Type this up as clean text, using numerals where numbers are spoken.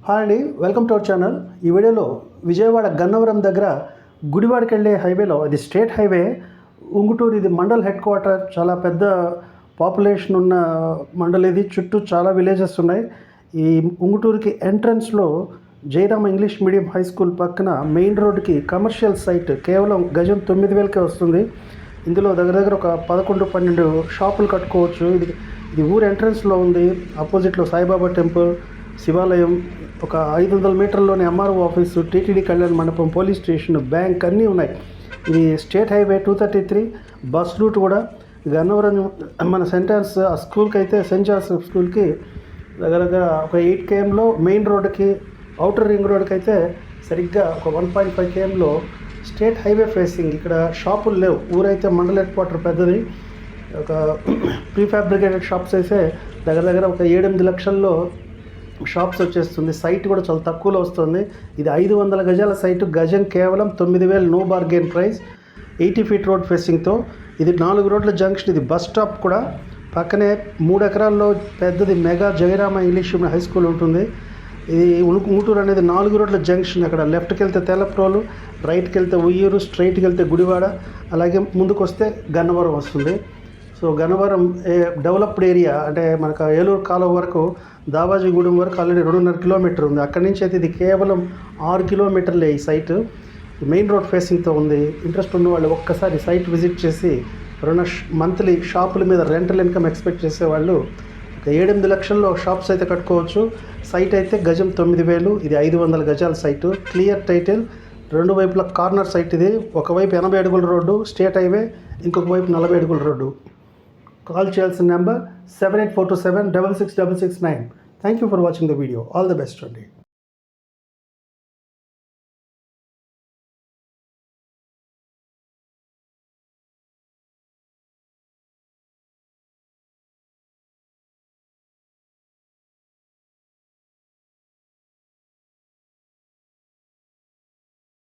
Hi అండి, welcome to our channel. ఈ వీడియోలో విజయవాడ గన్నవరం దగ్గర గుడివాడకి వెళ్ళే హైవేలో, ఇది స్టేట్ హైవే, ఉంగుటూరు, ఇది మండల్ హెడ్ క్వార్టర్. చాలా పెద్ద పాపులేషన్ ఉన్న మండల్ ఇది. చుట్టూ చాలా విలేజెస్ ఉన్నాయి. ఈ ఉంగుటూరుకి ఎంట్రన్స్లో Jayarama English medium high school పక్కన మెయిన్ రోడ్డుకి కమర్షియల్ సైట్ కేవలం గజం 9,000కే వస్తుంది. ఇందులో దగ్గర ఒక 11-12 షాపులు కట్టుకోవచ్చు. ఇది ఊరు ఎంట్రన్స్లో ఉంది. ఆపోజిట్లో సాయిబాబా టెంపుల్, శివాలయం, ఒక 500 మీటర్లోనే ఎంఆర్ఓ ఆఫీసు, టీటీడీ కళ్యాణ మండపం, పోలీస్ స్టేషన్, బ్యాంక్ అన్నీ ఉన్నాయి. ఇది స్టేట్ హైవే 233. బస్ రూట్ కూడా గన్నవరం మన సెంటర్స్ ఆ స్కూల్కి అయితే సెయింట్ జోసెఫ్ స్కూల్కి దగ్గర ఒక 8 kmలో, మెయిన్ రోడ్డుకి అవుటర్ రింగ్ రోడ్డుకి అయితే సరిగ్గా ఒక 1.5 kmలో స్టేట్ హైవే ఫేసింగ్. ఇక్కడ షాపులు లేవు. ఊరైతే మండల్ హెడ్ క్వార్టర్ పెద్దది. ఒక ప్రీఫాబ్రికేటెడ్ షాప్స్ అయితే దగ్గర ఒక 7-8 లక్షల్లో షాప్స్ వచ్చేస్తుంది. సైట్ కూడా చాలా తక్కువలో వస్తుంది. ఇది 500 గజాల సైటు. గజం కేవలం 9,000, no bargain price. 80 feet road ఫేసింగ్తో. ఇది 4 రోడ్ల జంక్షన్. ఇది బస్ స్టాప్ కూడా. పక్కనే 3 ఎకరాల్లో పెద్దది mega Jayarama English medium high school ఉంటుంది. ఇది ఉంగుటూరు అనేది 4 రోడ్ల జంక్షన్. అక్కడ లెఫ్ట్కి వెళ్తే తెల్లప్రోలు, రైట్కి వెళ్తే ఉయ్యూరు, స్ట్రైట్కి వెళ్తే గుడివాడ, అలాగే ముందుకు వస్తే గన్నవరం వస్తుంది. సో గన్నవరం డెవలప్డ్ ఏరియా, అంటే మనకు ఏలూరు కాలువ వరకు, దావాజీగూడెం వరకు ఆల్రెడీ 2.5 kilometers ఉంది. అక్కడి నుంచి అయితే ఇది కేవలం 6 kilometers ఈ సైటు. మెయిన్ రోడ్ ఫేసింగ్తో ఉంది. ఇంట్రెస్ట్ ఉన్న వాళ్ళు ఒక్కసారి సైట్ విజిట్ చేసి మంత్లీ షాపుల మీద రెంటల్ ఇన్కమ్ ఎక్స్పెక్ట్ చేసేవాళ్ళు ఒక 7-8 లక్షల్లో షాప్స్ అయితే కట్టుకోవచ్చు. సైట్ అయితే గజం 9,000. ఇది 500 గజాల సైటు. Clear title. 2 వైపుల కార్నర్ సైట్ ఇది. ఒకవైపు 80 అడుగుల రోడ్డు స్టేట్ హైవే, ఇంకొక వైపు 40 అడుగుల రోడ్డు. కాల్ చేయాల్సిన number 7842766669. Thank you for watching the video. All the best అండి.